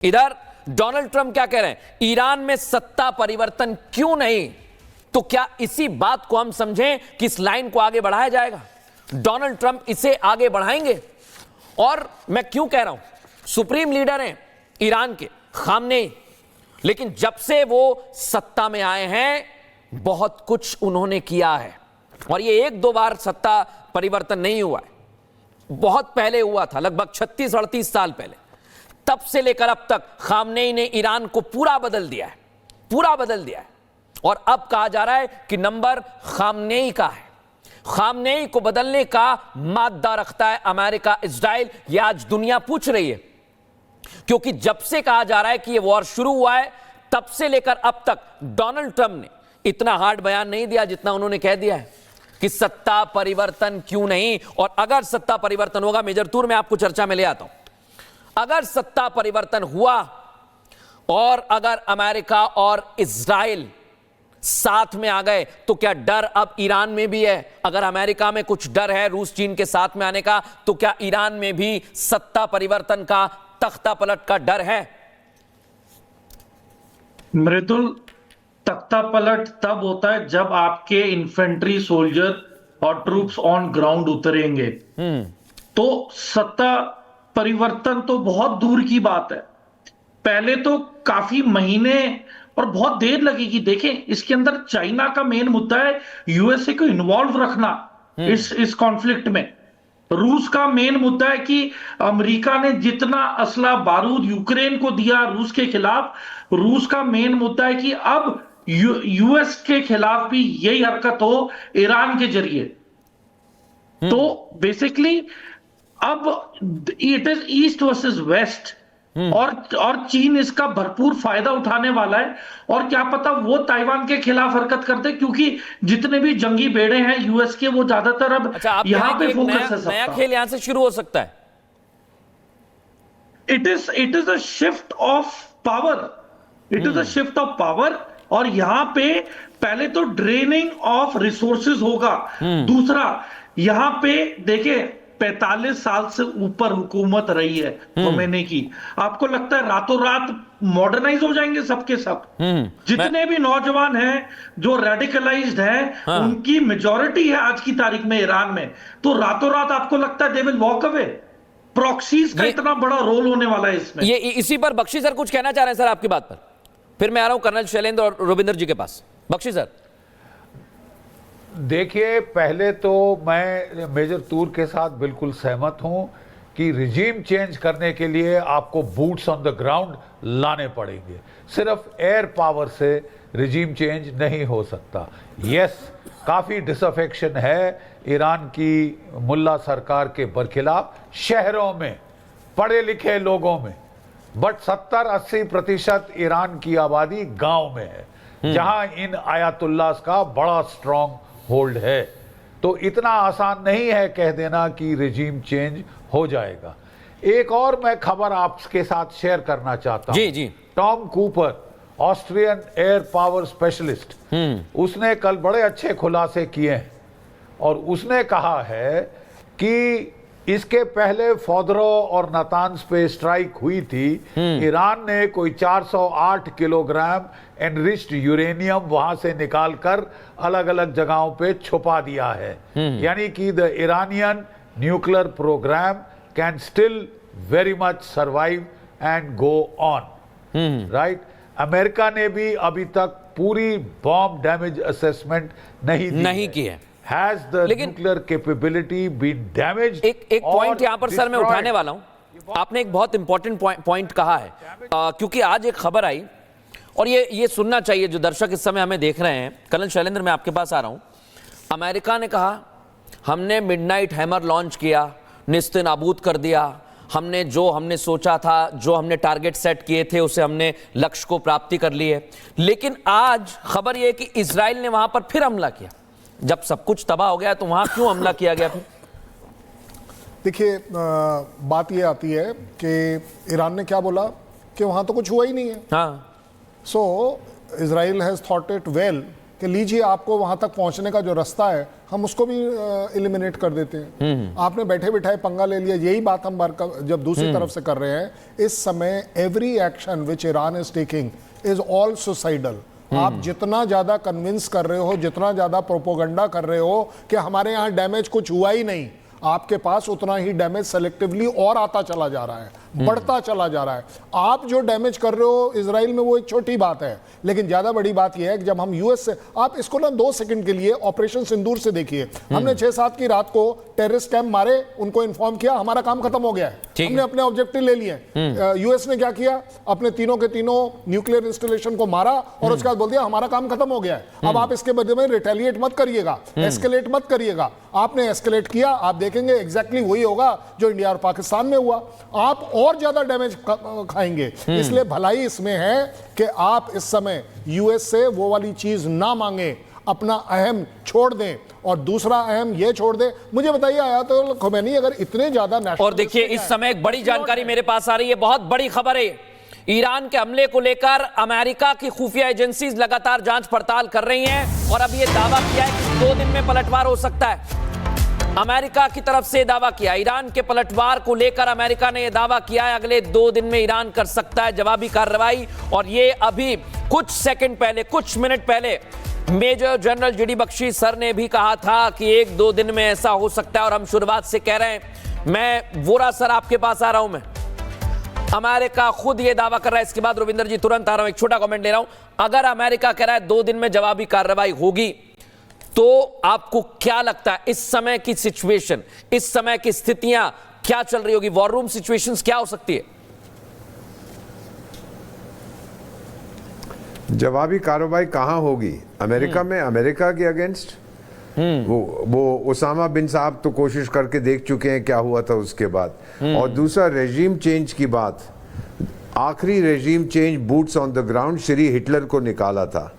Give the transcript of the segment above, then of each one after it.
इधर Donald Trump क्या कह रहे हैं, ईरान में सत्ता परिवर्तन क्यों नहीं? तो क्या इसी बात को हम समझें कि इस लाइन को आगे बढ़ाया जाएगा? डोनाल्ड ट्रंप इसे आगे बढ़ाएंगे। और मैं क्यों कह रहा हूं, सुप्रीम लीडर हैं ईरान के खामनेई, लेकिन जब से वो सत्ता में आए हैं बहुत कुछ उन्होंने किया है। और ये एक दो बार सत्ता परिवर्तन नहीं हुआ है, बहुत पहले हुआ था, लगभग 36-38 साल पहले। तब से लेकर अब तक खामनेई ने ईरान को पूरा बदल दिया है, पूरा बदल दिया है। और अब कहा जा रहा है कि नंबर खामनेई का है। खामनेई को बदलने का मादा रखता है अमेरिका, इजराइल। यह आज दुनिया पूछ रही है, क्योंकि जब से कहा जा रहा है कि यह वॉर शुरू हुआ है तब से लेकर अब तक डोनाल्ड ट्रंप ने इतना हार्ड बयान नहीं दिया जितना उन्होंने कह दिया है कि सत्ता परिवर्तन क्यों नहीं। और अगर सत्ता परिवर्तन होगा, मेजर तूर में आपको चर्चा में ले आता हूं, अगर सत्ता परिवर्तन हुआ और अगर अमेरिका और इजराइल साथ में आ गए तो क्या डर अब ईरान में भी है? अगर अमेरिका में कुछ डर है रूस चीन के साथ में आने का, तो क्या ईरान में भी सत्ता परिवर्तन का, तख्ता पलट का डर है? मृदुल, तख्ता पलट तब होता है जब आपके इन्फेंट्री सोल्जर और ट्रूप्स ऑन ग्राउंड उतरेंगे। तो सत्ता परिवर्तन तो बहुत दूर की बात है, पहले तो काफी महीने और बहुत देर लगेगी। देखें, इसके अंदर चाइना का मेन मुद्दा है यूएसए को इन्वॉल्व रखना इस कॉन्फ्लिक्ट में। रूस का मेन मुद्दा है कि अमेरिका ने जितना असला बारूद यूक्रेन को दिया रूस के खिलाफ, रूस का मेन मुद्दा है कि अब यूएस के खिलाफ भी यही हरकत हो ईरान के जरिए। तो बेसिकली अब it is east versus West, और चीन इसका भरपूर फायदा उठाने वाला है। और क्या पता वो ताइवान के खिलाफ हरकत करते, क्योंकि जितने भी जंगी बेड़े हैं यूएस के वो ज्यादातर अब यहां पे फोकस है। नया खेल यहां से शुरू हो सकता है। It is a shift of power, it is a shift of power. और यहां पे पहले तो ड्रेनिंग ऑफ रिसोर्सेज होगा। दूसरा, यहां पे देखिए 45 साल से ऊपर हुकूमत रही है खोमेनी की। आपको लगता है रातों रात मॉडर्नाइज हो जाएंगे सबके सब? जितने भी नौजवान हैं जो रेडिकलाइज्ड हैं, उनकी मेजॉरिटी है आज की तारीख में ईरान में। तो रातों रात आपको लगता है they will walk away? Proxies का इतना बड़ा रोल होने वाला है इसमें। ये इसी पर बख्शी सर कुछ कहना चाह रहे हैं सर आपकी बात पर? फिर मैं आ रहा हूं कर्नल शैलेंद्र और रविंदर जी के पास। बख्शी सर। देखिए, पहले तो मैं मेजर तूर के साथ बिल्कुल सहमत हूं कि रिजीम चेंज करने के लिए आपको बूट्स ऑन द ग्राउंड लाने पड़ेंगे। सिर्फ एयर पावर से रिजीम चेंज नहीं हो सकता। यस, काफ़ी डिसअफेक्शन है ईरान की मुल्ला सरकार के बरखिलाफ शहरों में, पढ़े लिखे लोगों में, बट 70-80% ईरान की आबादी गांव में है, जहां इन आयतुल्लाह का बड़ा स्ट्रॉन्ग होल्ड है। तो इतना आसान नहीं है कह देना कि रिजीम चेंज हो जाएगा। एक और मैं खबर आपके साथ शेयर करना चाहता हूं। जी। Tom Cooper, Austrian air power specialist, उसने कल बड़े अच्छे खुलासे किए हैं। और उसने कहा है कि इसके पहले फोदरो और नातान्स पे स्ट्राइक हुई थी, ईरान ने कोई 408 किलोग्राम एनरिच्ड यूरेनियम वहां से निकालकर अलग अलग जगहों पे छुपा दिया है। यानी कि the Iranian nuclear programme can still very much survive and go on, right. America ने भी अभी तक पूरी बॉम्ब डैमेज असेसमेंट नहीं की है। Has the nuclear capability been damaged? एक पॉइंट यहां पर सर मैं उठाने वाला हूं। आपने एक बहुत इंपॉर्टेंट पॉइंट कहा है, क्योंकि आज एक खबर आई और ये सुनना चाहिए जो दर्शक इस समय हमें देख रहे हैं। कर्नल शैलेंद्र, मैं आपके पास आ रहा हूं। अमेरिका ने कहा हमने मिडनाइट हैमर लॉन्च किया, निस्ते नाबूद कर दिया। हमने सोचा था, जो हमने टारगेट सेट किए थे उसे हमने लक्ष्य को प्राप्ति कर ली है। लेकिन आज खबर यह है कि इजराइल ने वहां पर फिर हमला किया। जब सब कुछ तबाह हो गया तो वहां क्यों हमला किया गया फिर? देखिए, बात ये आती है कि ईरान ने क्या बोला कि वहां तो कुछ हुआ ही नहीं है। हाँ। So Israel has thought it well कि लीजिए आपको वहां तक पहुंचने का जो रास्ता है हम उसको भी एलिमिनेट कर देते हैं। आपने बैठे बिठाए पंगा ले लिया। यही बात हम जब दूसरी तरफ से कर रहे हैं, इस समय every action which Iran is taking is all suicidal. आप जितना ज्यादा कन्विंस कर रहे हो, जितना ज्यादा प्रोपोगंडा कर रहे हो कि हमारे यहाँ डैमेज कुछ हुआ ही नहीं, आपके पास उतना ही डैमेज सेलेक्टिवली और आता चला जा रहा है, बढ़ता चला जा रहा है। आप जो डैमेज कर रहे हो इजराइल में वो एक छोटी बात है, लेकिन ज्यादा बड़ी बात यह है कि जब हम यूएस से, आप इसको ना 2 सेकंड के लिए ऑपरेशन सिंदूर से देखिए। हमने 6-7 की रात को टेररिस्ट कैंप मारे, उनको इन्फॉर्म किया, हमारा काम खत्म हो गया है, हमने अपने ऑब्जेक्टिव ले लिए। यूएस ने क्या किया, अपने तीनों के तीनों न्यूक्लियर इंस्टॉलेशन को मारा और उसके बाद बोल दिया हमारा काम खत्म हो गया है, अब आप इसके बदले में रिटेलिएट मत करिएगा, एस्केलेट मत करिएगा। आपने एस्केलेट किया, आप देखेंगे एग्जैक्टली वही होगा जो इंडिया और पाकिस्तान में हुआ। आप और ज्यादा डैमेज खाएंगे। इसलिए भलाई इसमें है कि आप इस समय यूएस से वो वाली चीज ना मांगे, अपना अहम छोड़ दें। और दूसरा अहम ये छोड़ दें, मुझे बताइए आयतुल्लाह खोमेनी अगर इतने ज्यादा नेशनल, और देखिए इस समय एक बड़ी जानकारी मेरे पास आ रही है, बहुत बड़ी खबर है। ईरान के हमले को लेकर अमेरिका की खुफिया एजेंसीज लगातार जांच पड़ताल कर रही हैं और अब यह दावा किया है कि 2 दिन में पलटवार हो सकता है। अमेरिका की तरफ से दावा किया, ईरान के पलटवार को लेकर अमेरिका ने यह दावा किया है अगले 2 दिन में ईरान कर सकता है जवाबी कार्रवाई। और ये अभी कुछ सेकंड पहले, कुछ मिनट पहले major general GD Bakshi sir ने भी कहा था कि 1-2 दिन में ऐसा हो सकता है। और हम शुरुआत से कह रहे हैं, मैं वोरा सर आपके पास आ रहा हूं, मैं अमेरिका खुद ये दावा कर रहा है। इसके बाद रविंदर जी तुरंत आ रहा हूं, एक छोटा कमेंट ले रहा हूं। अगर अमेरिका कह रहा है 2 दिन में जवाबी कार्रवाई होगी, तो आपको क्या लगता है इस समय की सिचुएशन, इस समय की स्थितियां क्या चल रही होगी, वॉर रूम सिचुएशंस क्या हो सकती है? जवाबी कार्रवाई कहां होगी? अमेरिका में, अमेरिका के अगेंस्ट। वो उसामा बिन साहब तो कोशिश करके देख चुके हैं क्या हुआ था उसके बाद। और दूसरा रेजीम चेंज की बात, आखिरी regime change boots on the ground Shri Hitler को निकाला था।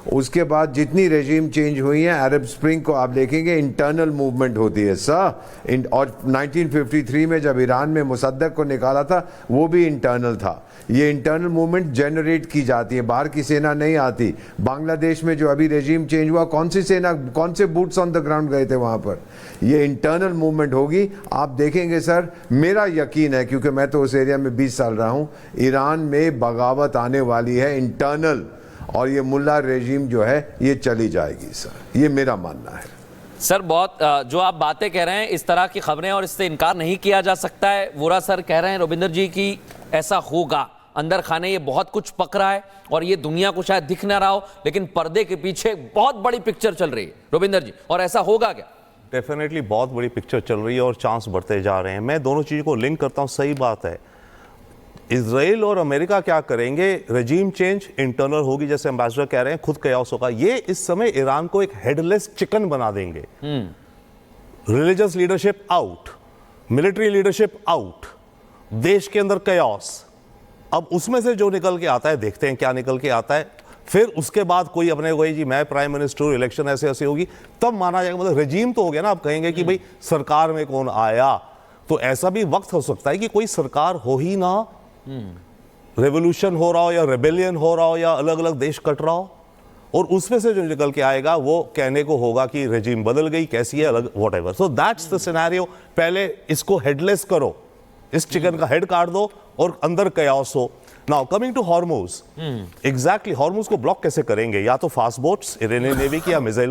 उसके बाद जितनी रेजीम चेंज हुई है, अरब स्प्रिंग को आप देखेंगे इंटरनल मूवमेंट होती है सर। और 1953 में जब ईरान में मुसद्दक को निकाला था वो भी इंटरनल था। ये इंटरनल मूवमेंट जनरेट की जाती है, बाहर की सेना नहीं आती। बांग्लादेश में जो अभी रेजीम चेंज हुआ, कौन सी सेना, कौन से बूट्स ऑन द ग्राउंड गए थे वहां पर? ये इंटरनल मूवमेंट होगी, आप देखेंगे सर। मेरा यकीन है, क्योंकि मैं तो उस एरिया में 20 साल रहा हूं, ईरान में बगावत आने वाली है इंटरनल, और ये मुल्ला रेजीम जो है ये चली जाएगी सर, ये मेरा मानना है। सर बहुत जो आप बातें कह रहे हैं, इस तरह की खबरें, और इससे इनकार नहीं किया जा सकता है। वोरा सर कह रहे हैं रविंदर जी की ऐसा होगा, अंदर खाने ये बहुत कुछ पक रहा है और ये दुनिया को शायद दिख ना रहा हो, लेकिन पर्दे के पीछे बहुत बड़ी पिक्चर चल रही है रविंदर जी, और ऐसा होगा क्या? डेफिनेटली बहुत बड़ी पिक्चर चल रही है और चांस बढ़ते जा रहे हैं। मैं दोनों चीज़ों को लिंक करता हूँ। सही बात है, इजराइल और अमेरिका क्या करेंगे, रेजीम चेंज इंटरनल होगी, जैसे एम्बेसडर कह रहे हैं, खुद कयास होगा। ये इस समय ईरान को एक हेडलेस चिकन बना देंगे। Religious leadership out, military leadership out, देश के अंदर कयास। अब उसमें से जो निकल के आता है, देखते हैं क्या निकल के आता है। फिर उसके बाद कोई अपने वही जी मैं प्राइम मिनिस्टर, इलेक्शन ऐसे ऐसे होगी, तब माना जाएगा। मतलब रेजीम तो हो गया ना, आप कहेंगे कि भाई सरकार में कौन आया, तो ऐसा भी वक्त हो सकता है कि कोई सरकार हो ही ना, रेवोल्यूशन हो रहा हो या रेबेलियन हो रहा हो या अलग अलग देश कट रहा हो, और उसमें से जो निकल के आएगा वो कहने को होगा कि रेजीम बदल गई, कैसी है, अलग, whatever. So that's the scenario. पहले इसको हेडलेस करो, इस चिकन का हेड काट दो और अंदर कयास हो। Now coming to Hormuz, exactly Hormuz को ब्लॉक कैसे करेंगे? या तो फास्ट बोट्स, इरानी नेवी की, या मिसाइल